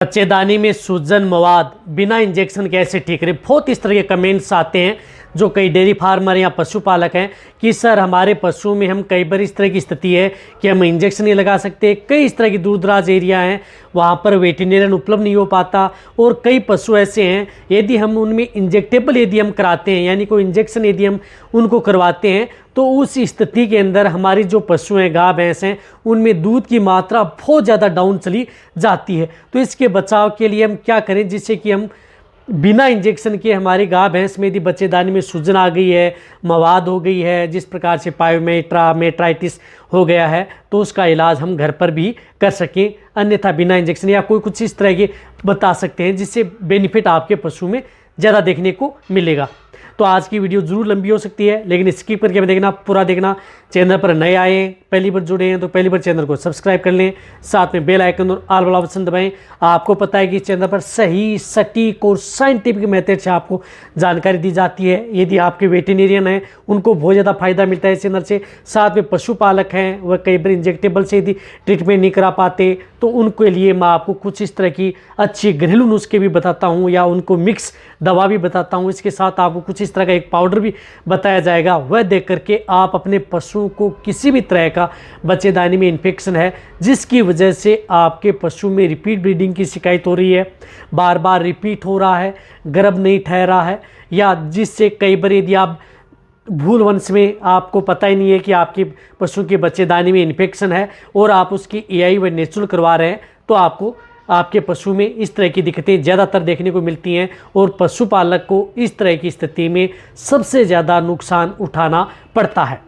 बच्चेदानी में सूजन मवाद बिना इंजेक्शन कैसे ठीक करें। बहुत इस तरह के कमेंट्स आते हैं जो कई डेयरी फार्मर या पशुपालक हैं कि सर हमारे पशु में हम कई बार इस तरह की स्थिति है कि हम इंजेक्शन नहीं लगा सकते। कई इस तरह की दूर दराज एरिया हैं वहाँ पर वेटरनरियन उपलब्ध नहीं हो पाता और कई पशु ऐसे हैं यदि हम उनमें इंजेक्टेबल यदि हम कराते हैं यानी कोई इंजेक्शन यदि हम उनको करवाते हैं तो उस स्थिति के अंदर हमारी जो पशु हैं गाय भैंस हैं उनमें दूध की मात्रा बहुत ज़्यादा डाउन चली जाती है। तो इसके बचाव के लिए हम क्या करें जिससे कि हम बिना इंजेक्शन के हमारी गाय भैंस में यदि बच्चेदानी में सूजन आ गई है, मवाद हो गई है, जिस प्रकार से पायोमेट्रा मेट्राइटिस हो गया है तो उसका इलाज हम घर पर भी कर सकें, अन्यथा बिना इंजेक्शन या कोई कुछ इस तरह के बता सकते हैं जिससे बेनिफिट आपके पशु में ज़्यादा देखने को मिलेगा। तो आज की वीडियो ज़रूर लंबी हो सकती है लेकिन स्किप करके देखना, पूरा देखना। चैनल पर नए आए हैं, पहली बार जुड़े हैं तो पहली बार चैनल को सब्सक्राइब कर लें, साथ में बेल आइकन और ऑल वाला ऑप्शन दबाएं। आपको पता है कि इस चैनल पर सही सटीक और साइंटिफिक मेथड से आपको जानकारी दी जाती है। यदि आपके वेटरनरियन हैं उनको बहुत ज़्यादा फायदा मिलता है इस चैनल से। साथ में पशुपालक हैं वह कई बार इंजेक्टेबल से यदि ट्रीटमेंट नहीं करा पाते तो उनके लिए मैं आपको कुछ इस तरह की अच्छी घरेलू नुस्खे भी बताता हूँ या उनको मिक्स दवा भी बताता हूँ। इसके साथ आपको कुछ इस तरह का एक पाउडर भी बताया जाएगा, वह देख करके आप अपने पशु को किसी भी तरह का बच्चेदानी में इन्फेक्शन है जिसकी वजह से आपके पशु में रिपीट ब्लीडिंग की शिकायत हो रही है, बार बार रिपीट हो रहा है, गर्भ नहीं ठहरा है, या जिससे कई बार यदि आप भूल वंश में आपको पता ही नहीं है कि आपके पशु के बच्चेदानी में इन्फेक्शन है और आप उसकी एआई व नेचुरल करवा रहे हैं तो आपको आपके पशु में इस तरह की दिक्कतें ज़्यादातर देखने को मिलती हैं और पशुपालक को इस तरह की स्थिति में सबसे ज़्यादा नुकसान उठाना पड़ता है।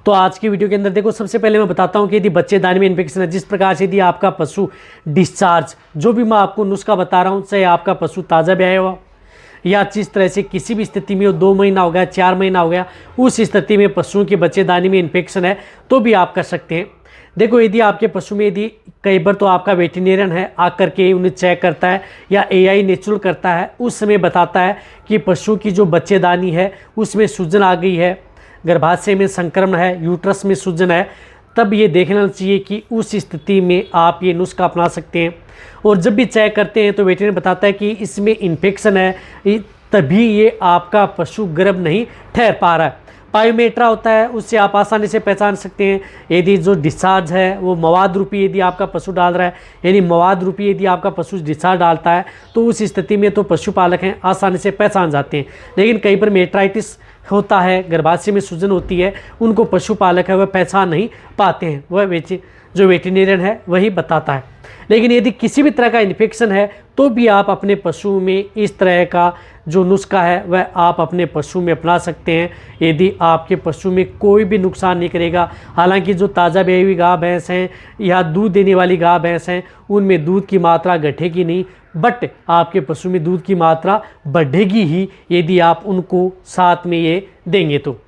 तो आज की वीडियो के अंदर देखो, सबसे पहले मैं बताता हूं कि यदि बच्चेदानी में इन्फेक्शन है, जिस प्रकार से यदि आपका पशु डिस्चार्ज, जो भी मैं आपको नुस्खा बता रहा हूं, चाहे आपका पशु ताज़ा ब्याया हुआ या जिस तरह से किसी भी स्थिति में 2 महीना हो गया, 4 महीना हो गया, उस स्थिति में पशुओं के बच्चेदानी में इन्फेक्शन है तो भी आप कर सकते हैं। देखो, यदि आपके पशु में यदि कई बार तो आपका वेटरनरियन है आकर के उन्हें चेक करता है या एआई नेचुरल करता है, उस समय बताता है कि पशु की जो बच्चेदानी है उसमें सूजन आ गई है, गर्भाशय में संक्रमण है, यूट्रस में सूजन है, तब ये देखना चाहिए कि उस स्थिति में आप ये नुस्खा अपना सकते हैं। और जब भी चेक करते हैं तो वेटरनरी बताता है कि इसमें इन्फेक्शन है, तभी ये आपका पशु गर्भ नहीं ठहर पा रहा है। पायोमेट्रा होता है, उससे आप आसानी से पहचान सकते हैं यदि जो डिस्चार्ज है वो मवाद रूपी यदि आपका पशु डाल रहा है, यानी मवाद रूपी यदि आपका पशु डिस्चार्ज डालता है तो उस स्थिति में तो पशुपालक हैं आसानी से पहचान जाते हैं। लेकिन कई बार मेट्राइटिस होता है, गर्भाशय में सूजन होती है, उनको पशुपालक है वह पहचान नहीं पाते हैं, वह जो वेटरनरियन है वही बताता है। लेकिन यदि किसी भी तरह का इन्फेक्शन है तो भी आप अपने पशु में इस तरह का जो नुस्खा है वह आप अपने पशु में अपना सकते हैं। यदि आपके पशु में कोई भी नुकसान नहीं करेगा। हालांकि जो ताज़ा ब्याई हुई गाय भैंस हैं या दूध देने वाली गाय भैंस हैं उनमें दूध की मात्रा घटेगी नहीं, बट आपके पशु में दूध की मात्रा बढ़ेगी ही यदि आप उनको साथ में ये देंगे। तो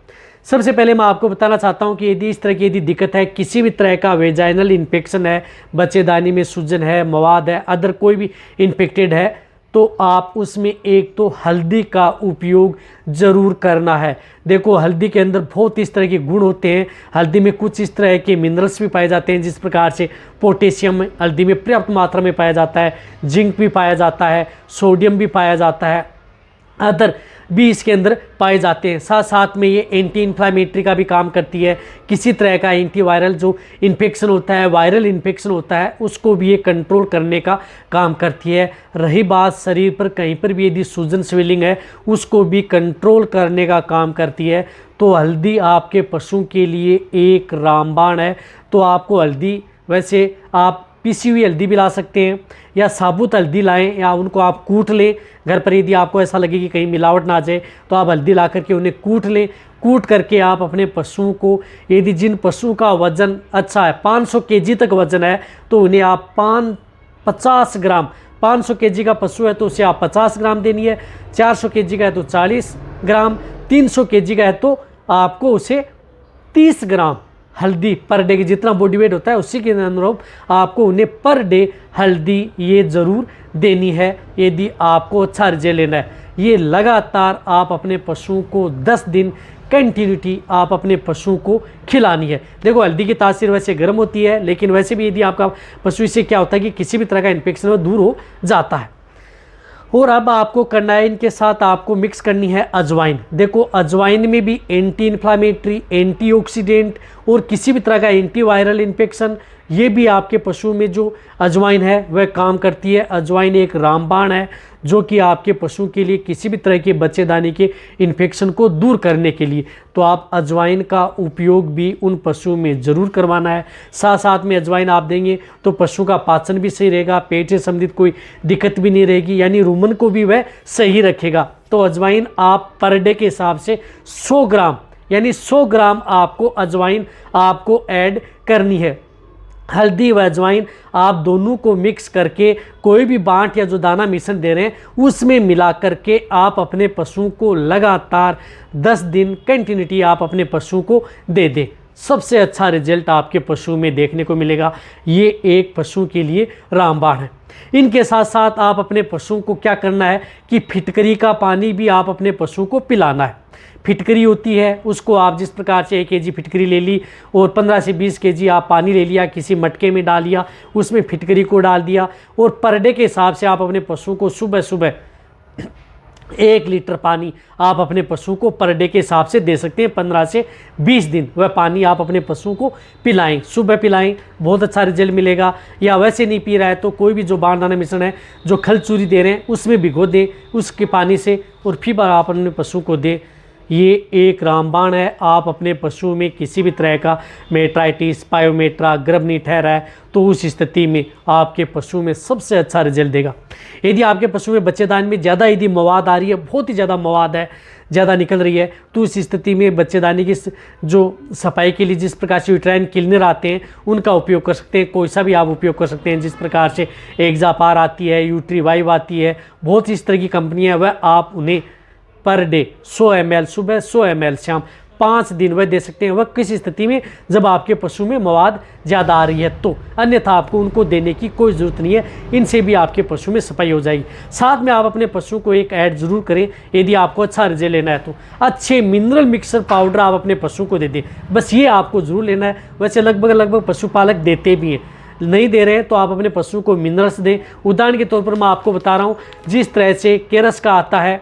सबसे पहले मैं आपको बताना चाहता हूं कि यदि इस तरह की यदि दिक्कत है, किसी भी तरह का वेजाइनल इन्फेक्शन है, बच्चेदानी में सूजन है, मवाद है, अदर कोई भी इन्फेक्टेड है, तो आप उसमें एक तो हल्दी का उपयोग ज़रूर करना है। देखो, हल्दी के अंदर बहुत इस तरह के गुण होते हैं, हल्दी में कुछ इस तरह के मिनरल्स भी पाए जाते हैं, जिस प्रकार से पोटेशियम हल्दी में पर्याप्त मात्रा में पाया जाता है, जिंक भी पाया जाता है, सोडियम भी पाया जाता है, अदर भी इसके अंदर पाए जाते हैं। साथ साथ में ये एंटी इन्फ्लामेटरी का भी काम करती है, किसी तरह का एंटीवायरल जो इन्फेक्शन होता है, वायरल इन्फेक्शन होता है, उसको भी ये कंट्रोल करने का काम करती है। रही बात शरीर पर कहीं पर भी यदि सूजन स्वेलिंग है उसको भी कंट्रोल करने का काम करती है। तो हल्दी आपके पशु के लिए एक रामबाण है। तो आपको हल्दी, वैसे आप पिसी हुई हल्दी भी ला सकते हैं या साबुत हल्दी लाएं या उनको आप कूट लें घर पर। यदि आपको ऐसा लगे कि कहीं मिलावट ना आ जाए तो आप हल्दी ला करके उन्हें कूट लें। कूट करके आप अपने पशुओं को, यदि जिन पशु का वज़न अच्छा है, 500 केजी तक वज़न है, तो उन्हें आप 50 ग्राम, 500 केजी का पशु है तो उसे आप 50 ग्राम देनी है, 400 केजी का है तो 40 ग्राम, 300 केजी का है तो आपको उसे 30 ग्राम हल्दी पर डे की, जितना बॉडी वेट होता है उसी के अनुरूप आपको उन्हें पर डे हल्दी ये ज़रूर देनी है यदि आपको अच्छा रिजल्ट लेना है। ये लगातार आप अपने पशुओं को 10 दिन कंटिन्यूटी आप अपने पशु को खिलानी है। देखो हल्दी की तासीर वैसे गर्म होती है, लेकिन वैसे भी यदि आपका पशु इससे क्या होता है कि किसी भी तरह का इन्फेक्शन वो दूर हो जाता है। और अब आपको करना है, इनके साथ आपको मिक्स करनी है अजवाइन। देखो अजवाइन में भी एंटी इन्फ्लामेटरी, एंटीऑक्सीडेंट और किसी भी तरह का एंटीवायरल इन्फेक्शन, ये भी आपके पशु में जो अजवाइन है वह काम करती है। अजवाइन एक रामबाण है जो कि आपके पशु के लिए किसी भी तरह के बच्चेदानी के इन्फेक्शन को दूर करने के लिए, तो आप अजवाइन का उपयोग भी उन पशुओं में ज़रूर करवाना है। साथ साथ में अजवाइन आप देंगे तो पशु का पाचन भी सही रहेगा, पेट से संबंधित कोई दिक्कत भी नहीं रहेगी, यानी रुमन को भी वह सही रखेगा। तो अजवाइन आप पर डे के हिसाब से 100 ग्राम, यानी 100 ग्राम आपको अजवाइन आपको ऐड करनी है। हल्दी व अजवाइन आप दोनों को मिक्स करके कोई भी बांट या जो दाना मिश्रण दे रहे हैं उसमें मिला करके आप अपने पशु को लगातार 10 दिन कंटिन्यूटी आप अपने पशु को दे दें। सबसे अच्छा रिजल्ट आपके पशु में देखने को मिलेगा। ये एक पशु के लिए रामबाण है। इनके साथ साथ आप अपने पशु को क्या करना है कि फिटकरी का पानी भी आप अपने पशु को पिलाना है। फिटकरी होती है उसको आप जिस प्रकार से 1 केजी फिटकरी ले ली और 15 से 20 केजी आप पानी ले लिया, किसी मटके में डाल लिया, उसमें फिटकरी को डाल दिया और पर डे के हिसाब से आप अपने पशु को सुबह सुबह 1 लीटर पानी आप अपने पशु को पर डे के हिसाब से दे सकते हैं। 15 से 20 दिन वह पानी आप अपने पशु को पिलाएं, सुबह पिलाएं, बहुत अच्छा रिजल्ट मिलेगा। या वैसे नहीं पी रहा है तो कोई भी जो बाण दाना मिश्रण है जो खल चूरी दे रहे हैं उसमें भिगो दें उसके पानी से और फिर आप अपने पशु को दें। ये एक रामबाण है। आप अपने पशु में किसी भी तरह का मेट्राइटिस, पायोमेट्रा, गर्भ नहीं ठहरा है तो उस स्थिति में आपके पशु में सबसे अच्छा रिजल्ट देगा। यदि आपके पशु में बच्चेदानी में ज़्यादा यदि मवाद आ रही है, बहुत ही ज़्यादा मवाद है, ज़्यादा निकल रही है, तो उस स्थिति में बच्चेदानी की जो सफाई के लिए जिस प्रकार से यूट्राइन क्लीनर आते हैं उनका उपयोग कर सकते हैं। कोई सा भी आप उपयोग कर सकते हैं, जिस प्रकार से एक्जापार आती है, यूट्रीवाइव आती है, बहुत इस तरह की कंपनियाँ, वह आप उन्हें पर डे 100 ml सुबह, 100 ml शाम 5 दिन वह दे सकते हैं। वह किस स्थिति में जब आपके पशु में मवाद ज़्यादा आ रही है, तो अन्यथा आपको उनको देने की कोई ज़रूरत नहीं है। इनसे भी आपके पशु में सफाई हो जाएगी। साथ में आप अपने पशु को एक ऐड ज़रूर करें, यदि आपको अच्छा रिजल्ट लेना है तो अच्छे मिनरल मिक्सर पाउडर आप अपने पशु को दे दें। बस ये आपको ज़रूर लेना है। वैसे लगभग पशुपालक देते भी हैं, नहीं दे रहे हैं तो आप अपने पशु को मिनरल्स दें। उदाहरण के तौर पर मैं आपको बता रहा हूँ, जिस तरह से केरस का आता है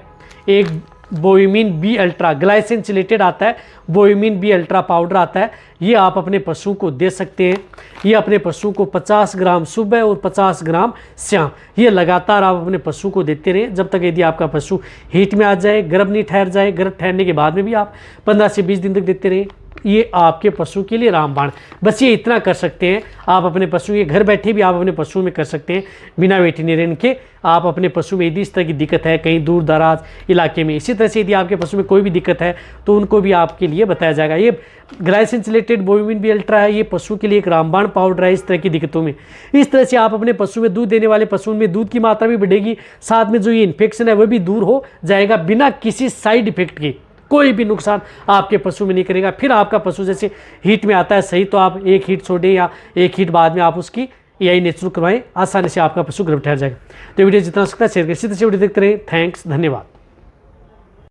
एक बोविमिन बी अल्ट्रा, ग्लाइसिन चिलेटेड आता है, बोविमिन बी अल्ट्रा पाउडर आता है, ये आप अपने पशु को दे सकते हैं। ये अपने पशु को 50 ग्राम सुबह और 50 ग्राम शाम, ये लगातार आप अपने पशु को देते रहें जब तक यदि आपका पशु हीट में आ जाए, गर्भ नहीं ठहर जाए। गर्भ ठहरने के बाद में भी आप 15 से 20 दिन तक देते रहें। ये आपके पशु के लिए रामबाण। बस ये इतना कर सकते हैं आप अपने पशु, ये घर बैठे भी आप अपने पशु में कर सकते हैं बिना वेटरनरियन के। आप अपने पशु में यदि इस तरह की दिक्कत है कहीं दूर दराज इलाके में, इसी तरह से यदि आपके पशु में कोई भी दिक्कत है तो उनको भी आपके लिए बताया जाएगा। ये ग्लाइसिन चिलेटेड बोविमिन बी अल्ट्रा है, ये पशु के लिए एक रामबाण पाउडर है इस तरह की दिक्कतों में। इस तरह से आप अपने पशु में, दूध देने वाले पशुओं में दूध की मात्रा भी बढ़ेगी, साथ में जो ये इन्फेक्शन है वह भी दूर हो जाएगा बिना किसी साइड इफेक्ट के। कोई भी नुकसान आपके पशु में नहीं करेगा। फिर आपका पशु जैसे हीट में आता है सही, तो आप 1 हीट छोड़ें या 1 हीट बाद में आप उसकी यही नेचुरल करवाएं, आसानी से आपका पशु गर्भ ठहर जाएगा। तो वीडियो जितना हो सकता है शेयर करें। इसी तरह से वीडियो देखते रहें। थैंक्स, धन्यवाद।